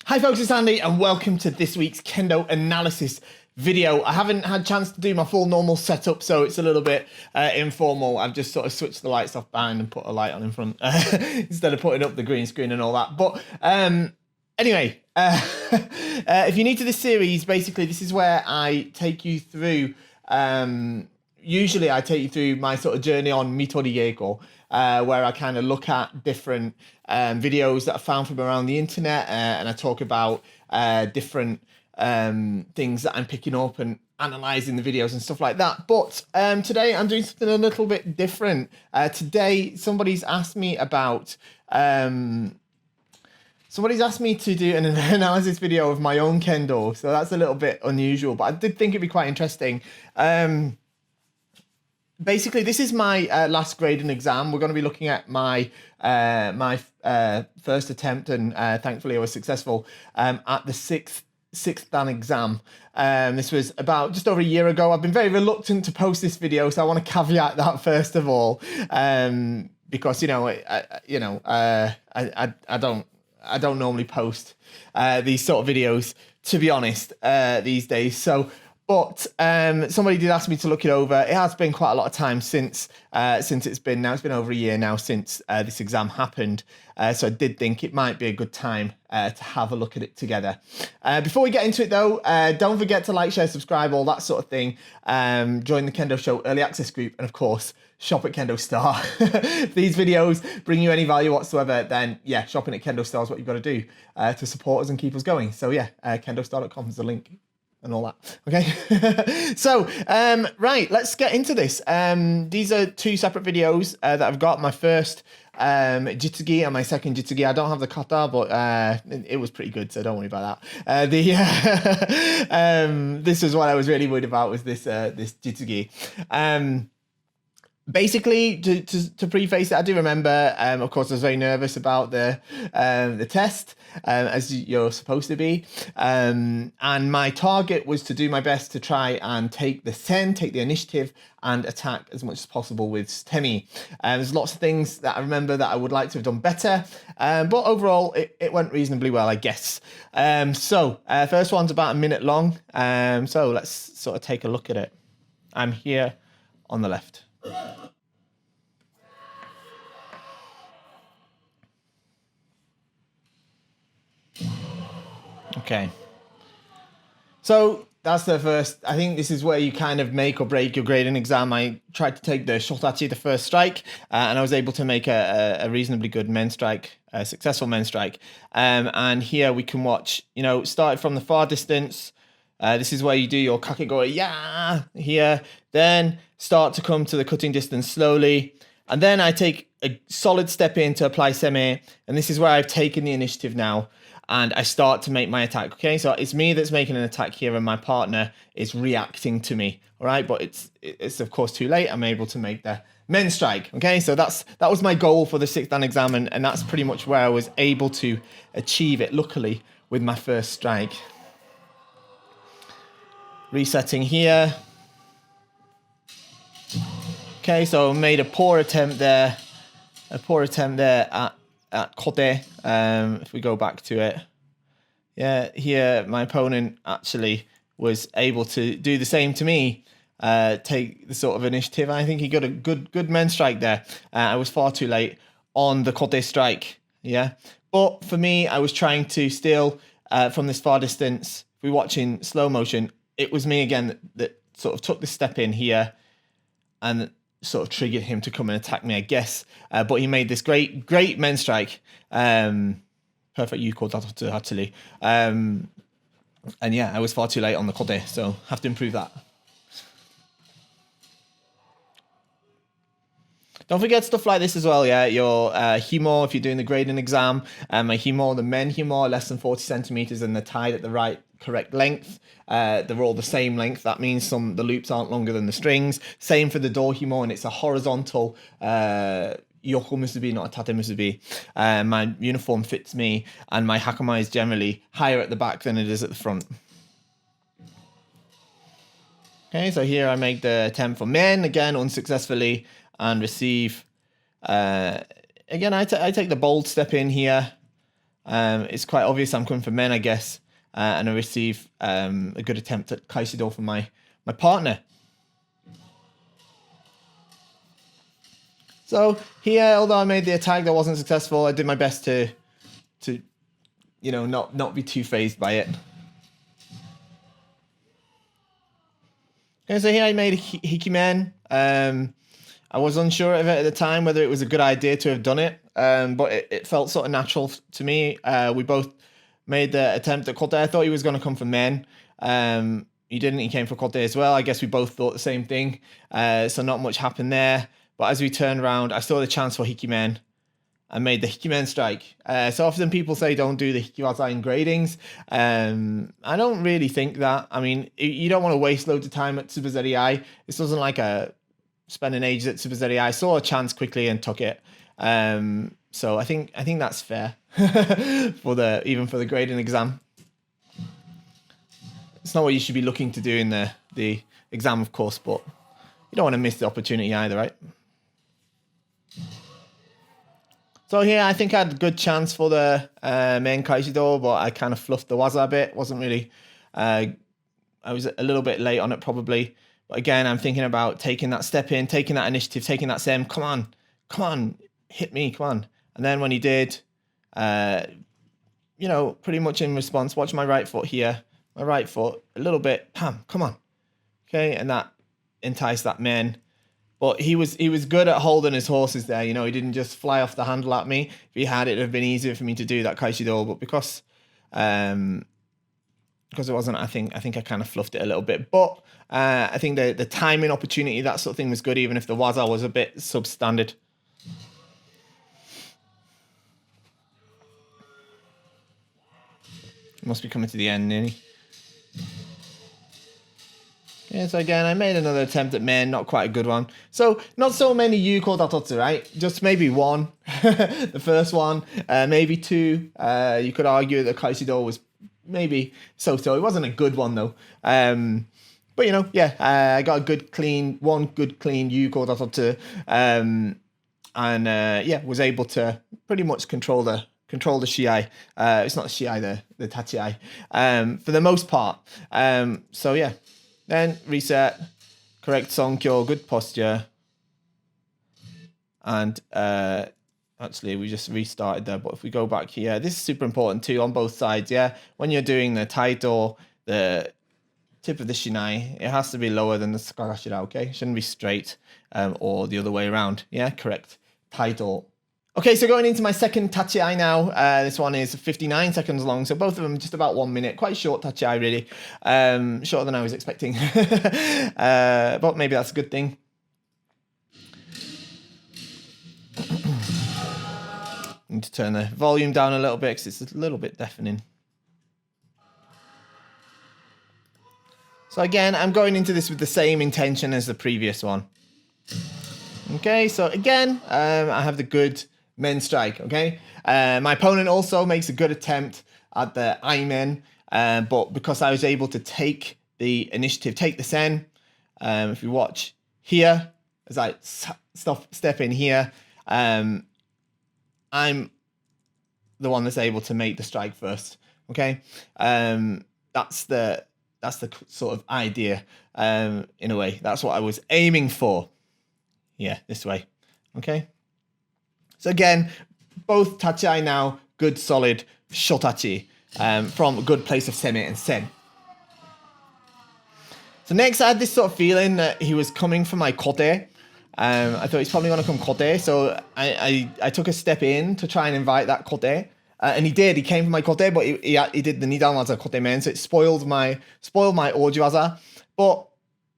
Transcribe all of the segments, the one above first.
Hi folks, it's Andy and welcome to this week's Kendo analysis video. I haven't had a chance to do my full normal setup, so it's a little bit informal. I've just sort of switched the lights off behind and put a light on in front instead of putting up the green screen and all that. But anyway, if you're new to this series, basically this is where I take you through, usually I take you through my sort of journey on Mitori Geiko, where I kind of look at different videos that I found from around the internet, and I talk about different things that I'm picking up and analysing the videos and stuff like that. But today I'm doing something a little bit different. Today somebody's asked me about... Somebody's asked me to do an analysis video of my own Kendo, so that's a little bit unusual, but I did think it'd be quite interesting. Basically, this is my last grading exam. We're going to be looking at my first attempt, and thankfully I was successful at the sixth Dan exam. This was about just over a year ago. I've been very reluctant to post this video, so I want to caveat that first of all, because I don't normally post these sort of videos, to be honest, these days. So. But somebody did ask me to look it over. It has been quite a lot of time since it's been over a year now since this exam happened. So I did think it might be a good time to have a look at it together. Before we get into it though, don't forget to like, share, subscribe, all that sort of thing. Join the Kendo Show Early Access group, and of course, shop at KendoStar. If these videos bring you any value whatsoever, then yeah, shopping at KendoStar is what you've got to do to support us and keep us going. So yeah, KendoStar.com is the link. And all that. Okay. So, right, let's get into this. These are two separate videos that I've got. My first Jitsugi and my second Jitsugi. I don't have the kata, but it was pretty good, so don't worry about that. This is what I was really worried about, was this Jitsugi. Basically, to preface it, I do remember, of course, I was very nervous about the test, as you're supposed to be. And my target was to do my best to try and take the initiative, and attack as much as possible with Temi. There's lots of things that I remember that I would like to have done better, but overall, it went reasonably well, I guess. First one's about a minute long, so let's sort of take a look at it. I'm here on the left. Okay, so that's the first. I think this is where you kind of make or break your grading exam. I tried to take the shotachi, the first strike, and I was able to make a reasonably good men strike, a successful men strike. And here we can watch, started from the far distance. This is where you do your kakegori, yeah, here. Then start to come to the cutting distance slowly. And then I take a solid step in to apply seme. And this is where I've taken the initiative now. And I start to make my attack, okay? So it's me that's making an attack here, and my partner is reacting to me, all right? But it's of course too late. I'm able to make the men strike, okay? So that was my goal for the sixth Dan exam, and that's pretty much where I was able to achieve it, luckily, with my first strike. Resetting here. Okay, so made a poor attempt there at kote. If we go back to it, yeah, here my opponent actually was able to do the same to me, take the sort of initiative. I think he got a good men strike there. I was far too late on the kote strike, yeah. But for me, I was trying to still, from this far distance, if we watch in slow motion, it was me again that sort of took this step in here and sort of triggered him to come and attack me, I guess. But he made this great men strike. Perfect yuko dato hatsuri. And yeah, I was far too late on the kote, so have to improve that. Don't forget stuff like this as well, yeah. Your himo, if you're doing the grading exam, my himo, the men himo are less than 40 centimeters and they're tied at the right correct length. They're all the same length. That means the loops aren't longer than the strings. Same for the door himo, and it's a horizontal yoko musubi, not a tate musubi. My uniform fits me, and my hakama is generally higher at the back than it is at the front. Okay, so here I make the attempt for men, again unsuccessfully, and receive. Again, I take the bold step in here, It's quite obvious I'm coming for men, I guess, and I receive a good attempt at Kaishido from my partner. So here, although I made the attack that wasn't successful, I did my best to you know, not be too phased by it. Okay, so here I made a Hikimen. I was unsure of it at the time whether it was a good idea to have done it, but it felt sort of natural to me. We both made the attempt at Kote. I thought he was going to come for men. He didn't. He came for Kote as well. I guess we both thought the same thing. So not much happened there. But as we turned around, I saw the chance for Hikimen. I made the Hikimen strike. So often people say don't do the Hikiwaza in gradings. I don't really think that. I mean, you don't want to waste loads of time at Tsubazeri Ai. This wasn't like spending ages at Tsubazeri Ai. I saw a chance quickly and took it. So I think that's fair even for the grading exam. It's not what you should be looking to do in the exam, of course, but you don't want to miss the opportunity either, right? So here, I think I had a good chance for the main Kaishido, but I kind of fluffed the waza a bit. Wasn't really... I was a little bit late on it, probably. But again, I'm thinking about taking that step in, taking that initiative, taking that sem. Come on, hit me, come on. And then when he did, you know, pretty much in response, watch my right foot here. My right foot, a little bit, pam, come on. Okay, and that enticed that man. But he was good at holding his horses there. You know, he didn't just fly off the handle at me. If he had, it would have been easier for me to do that Kaishido. But because it wasn't, I think I kind of fluffed it a little bit. But I think the timing opportunity, that sort of thing was good, even if the waza was a bit substandard. Must be coming to the end nearly. Yeah, so again, I made another attempt at men, not quite a good one. So, not so many Yuko Datotsu, right? Just maybe one. The first one, maybe two. You could argue that Kaishido was maybe so-so. It wasn't a good one, though. But, you know, yeah, I got one good clean Yuko Datotsu. And, yeah, was able to pretty much control the shiai. It's not the shiai, the tachiai, for the most part. So, yeah. Then reset, correct sonkyo, good posture. And actually, we just restarted there. But if we go back here, this is super important too on both sides. Yeah, when you're doing the taito, the tip of the shinai, it has to be lower than the sakagashira. Okay, it shouldn't be straight or the other way around. Yeah, correct. Taito. Okay, so going into my second tachi-ai now. This one is 59 seconds long, so both of them just about 1 minute. Quite short tachi-ai, really. Shorter than I was expecting. But maybe that's a good thing. Need to turn the volume down a little bit because it's a little bit deafening. So again, I'm going into this with the same intention as the previous one. Okay, so again, I have the good men strike, okay? My opponent also makes a good attempt at the Aimen, but because I was able to take the initiative, take the sen, if you watch here, as I step in here, I'm the one that's able to make the strike first, okay? That's the sort of idea, in a way. That's what I was aiming for. Yeah, this way, okay? So again, both tachi now, good solid shotachi from a good place of seme and sen. So next I had this sort of feeling that he was coming for my kote. I thought he's probably going to come kote, so I took a step in to try and invite that kote. And he did, he came for my kote, but he did the nidan waza kote men, so it spoiled my oji waza. But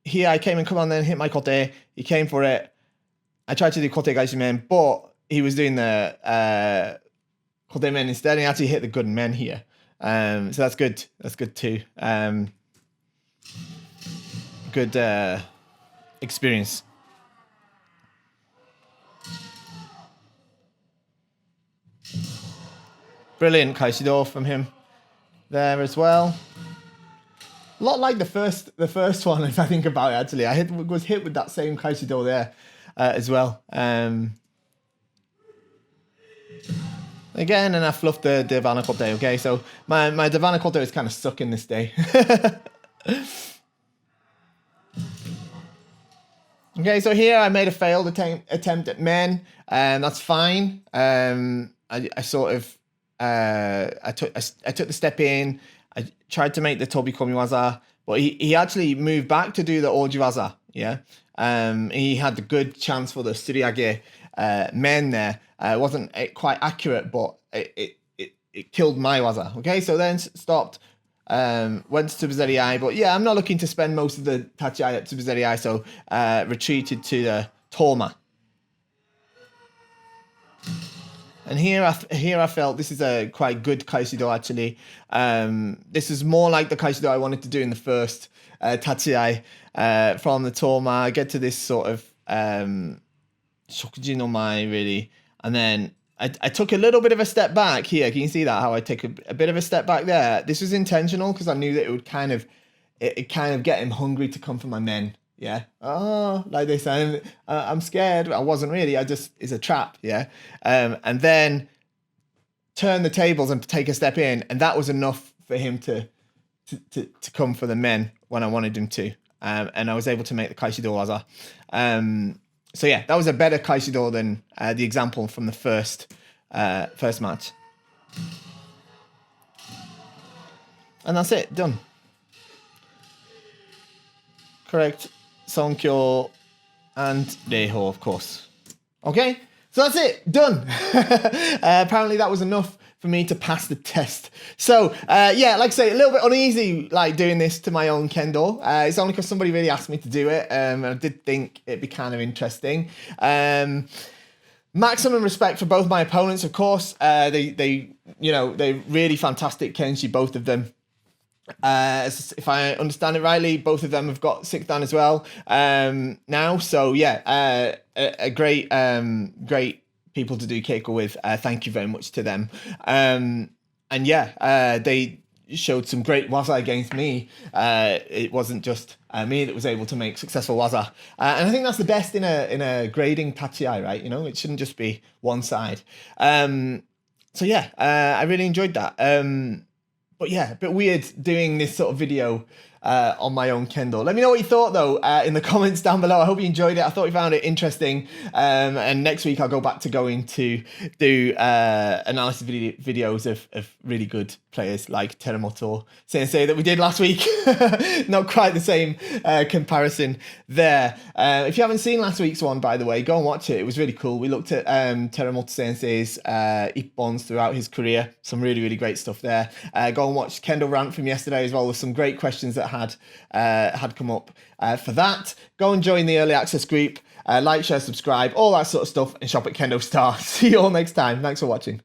here I came and come on then hit my kote, he came for it. I tried to do kote gaishi men, but he was doing the kote men instead, and he actually hit the good men here. So that's good. That's good too. Good experience. Brilliant kaishido from him there as well. A lot like the first one, if I think about it. Actually, I was hit with that same kaishido there as well. Again, and I fluffed the Divana Club day, okay? So my Divana Club day is kind of sucking this day. Okay, so here I made a failed attempt at men, and that's fine. I sort of I took the step in. I tried to make the Tobi Komiwaza, but he actually moved back to do the Ojiwaza. Yeah, he had the good chance for the Suriage men there. It wasn't quite accurate, but it killed my waza. Okay, so then stopped. Went to Tsubazeri, but yeah, I'm not looking to spend most of the Tachiai at Tsubazeri, so retreated to the Toma. And here I felt this is a quite good Kaishido actually. This is more like the Kaishido I wanted to do in the first Tachiai from the Toma. I get to this sort of Shokuji no Mai really, and then I took a little bit of a step back here. Can you see that? How I take a bit of a step back there? This was intentional because I knew that it would kind of get him hungry to come for my men. Yeah. Oh, like they say, I'm scared. I wasn't really. It's a trap. Yeah. And then turn the tables and take a step in, and that was enough for him to come for the men when I wanted him to. And I was able to make the Kaishido waza. So yeah, that was a better Kaishido than the example from the first match. And that's it, done. Correct Sonkyo and Reiho, of course. Okay, so that's it, done. Apparently that was enough for me to pass the test. So yeah, like I say, a little bit uneasy like doing this to my own Kendo. It's only because somebody really asked me to do it, and I did think it'd be kind of interesting. Maximum respect for both my opponents, of course. They're really fantastic Kenshi, both of them. If I understand it rightly, both of them have got 6th dan as well now. So yeah, a great people to do keiko with. Thank you very much to them. And yeah, they showed some great waza against me. It wasn't just me that was able to make successful waza. And I think that's the best in a grading tachiai, right? You know, it shouldn't just be one side. So yeah, I really enjoyed that. But yeah, a bit weird doing this sort of video on my own Kendo. Let me know what you thought though in the comments down below. I hope you enjoyed it. I thought you found it interesting. And next week I'll go back to going to do analysis videos of really good players like Teramoto Sensei that we did last week. Not quite the same comparison there. If you haven't seen last week's one, by the way, go and watch it. It was really cool. We looked at Teramoto Sensei's ippons throughout his career. Some really, really great stuff there. Go and watch Kendo Rant from yesterday as well, with some great questions that had come up for that. Go and join the early access group. Like, share, subscribe, all that sort of stuff, and shop at KendoStar. See you all next time. Thanks for watching.